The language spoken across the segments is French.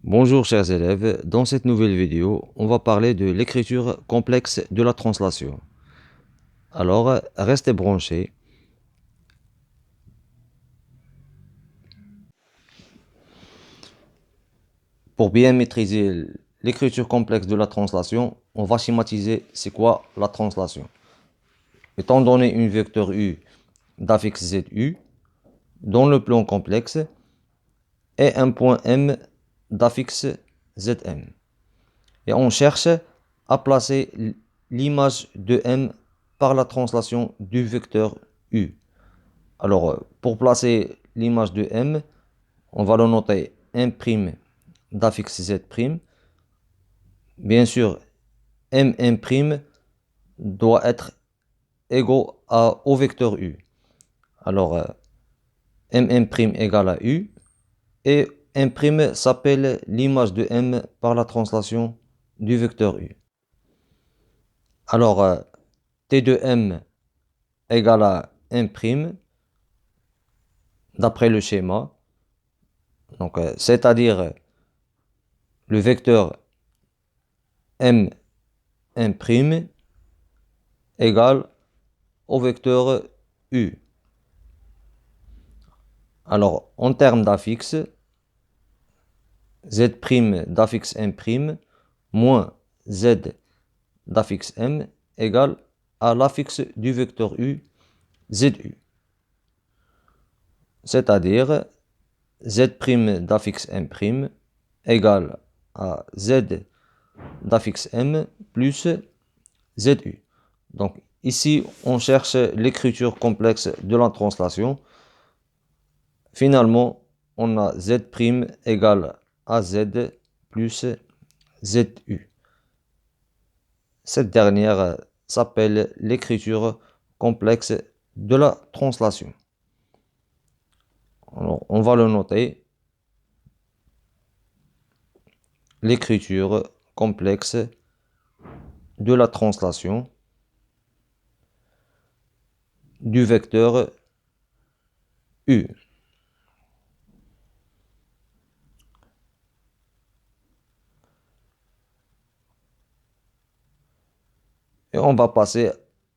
Bonjour chers élèves, dans cette nouvelle vidéo, on va parler de l'écriture complexe de la translation. Alors, restez branchés. Pour bien maîtriser l'écriture complexe de la translation, on va schématiser c'est quoi la translation. Étant donné une vecteur U d'affixe ZU, dans le plan complexe, et un point M d'affixe ZM. Et on cherche à placer l'image de M par la translation du vecteur U. Alors, pour placer l'image de M, on va le noter M' d'affixe Z'. Bien sûr, MM' doit être égaux au vecteur U. Alors, MM' égale à U et M' s'appelle l'image de M par la translation du vecteur U. Alors, T de M égale à M' d'après le schéma. Donc, c'est-à-dire le vecteur M' égale au vecteur U. Alors, en termes d'affixe, Z' d'affixe M' moins Z d'affixe M égale à l'affixe du vecteur U, ZU. C'est-à-dire Z' d'affixe M' égale à Z d'affixe M plus ZU. Donc ici, on cherche l'écriture complexe de la translation. Finalement, on a Z' égale à Z plus ZU. Cette dernière s'appelle l'écriture complexe de la translation. Alors, on va le noter. L'écriture complexe de la translation du vecteur U. Et on va passer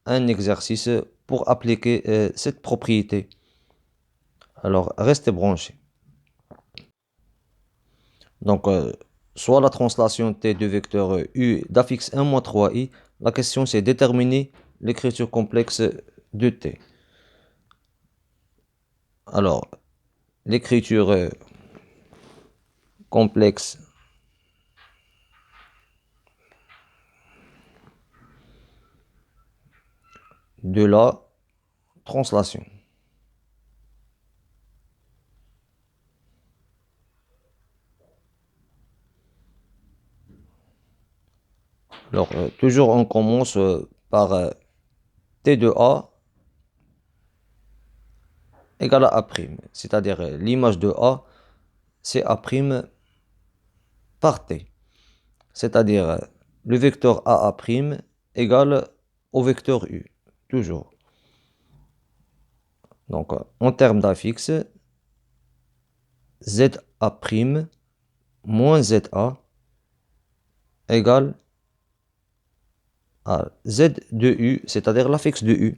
à un exercice pour appliquer cette propriété. Alors, restez branchés. Donc, soit la translation T du vecteur U d'affixe 1 moins 3i. La question, c'est déterminer l'écriture complexe de T. Alors, l'écriture complexe de la translation. Alors, toujours on commence par T de A égale à A', c'est-à-dire l'image de A, c'est A' par T, c'est-à-dire le vecteur AA' égale au vecteur U, toujours. Donc, en termes d'affixe, ZA' moins ZA égale à Z de U, c'est-à-dire l'affixe de U.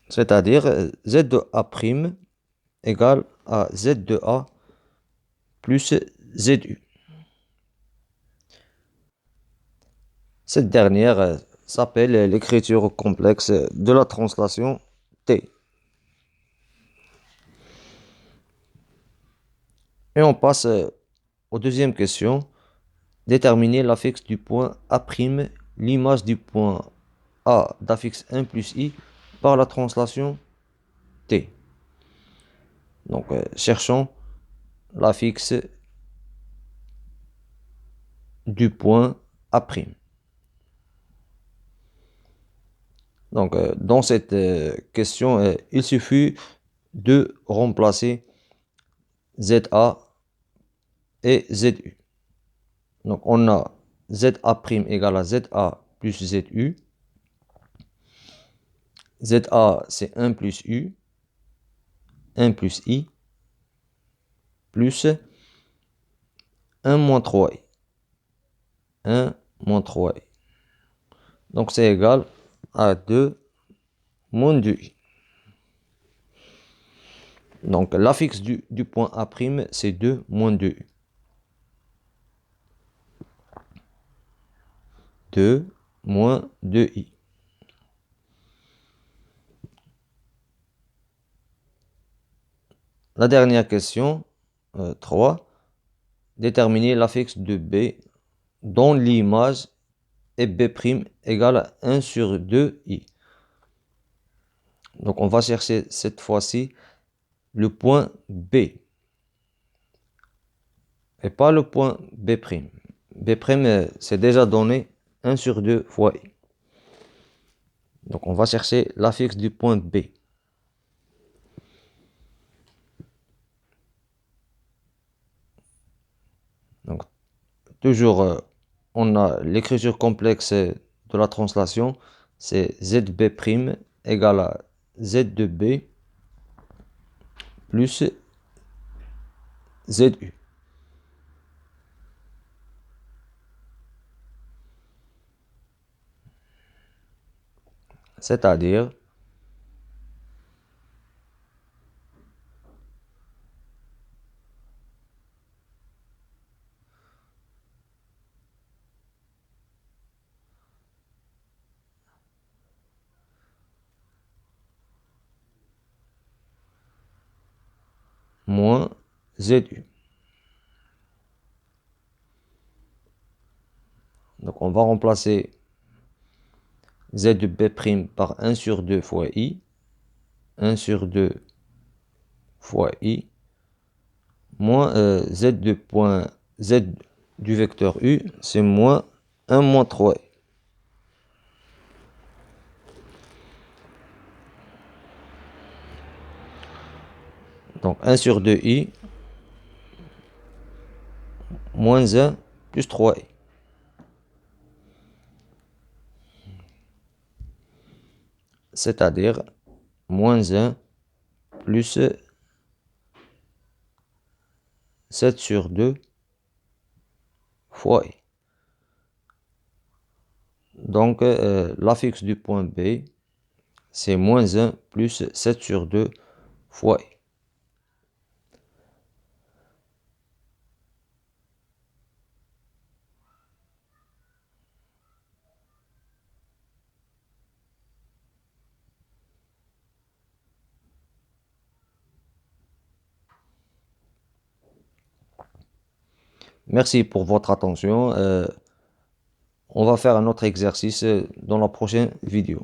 C'est-à-dire Z de A' égale à Z de A plus ZU. Cette dernière s'appelle l'écriture complexe de la translation T. Et on passe aux deuxième question. Déterminer l'affixe du point A', l'image du point A d'affixe 1 plus I par la translation T. Donc, cherchons l'affixe du point A'. Donc, dans cette question, il suffit de remplacer ZA et ZU. Donc, on a ZA' égale à ZA plus ZU. ZA, c'est 1 plus U, 1 plus I. plus 1 moins 3i. 1 moins 3i. Donc c'est égal à 2 moins 2i. Donc l'affixe du point A', c'est 2 moins 2i. 2 moins 2i. La dernière question, 3. Déterminer l'affixe de B dont l'image est B' égale à 1 sur 2i. Donc on va chercher cette fois-ci le point B et pas le point B'. B', c'est déjà donné 1 sur 2 fois i. Donc on va chercher l'affixe du point B. Donc toujours on a l'écriture complexe de la translation, c'est ZB' égale à Z de B plus ZU. C'est-à-dire moins ZU. Donc on va remplacer Z de B' par 1 sur 2 fois I. 1 sur 2 fois I. Moins Z de point Z du vecteur U, c'est moins 1 moins 3i. Donc 1 sur 2i moins 1 plus 3i. C'est-à-dire moins 1 plus 7 sur 2 fois i. Donc l'affixe du point B, c'est moins 1 plus 7 sur 2 fois i. Merci pour votre attention. On va faire un autre exercice dans la prochaine vidéo.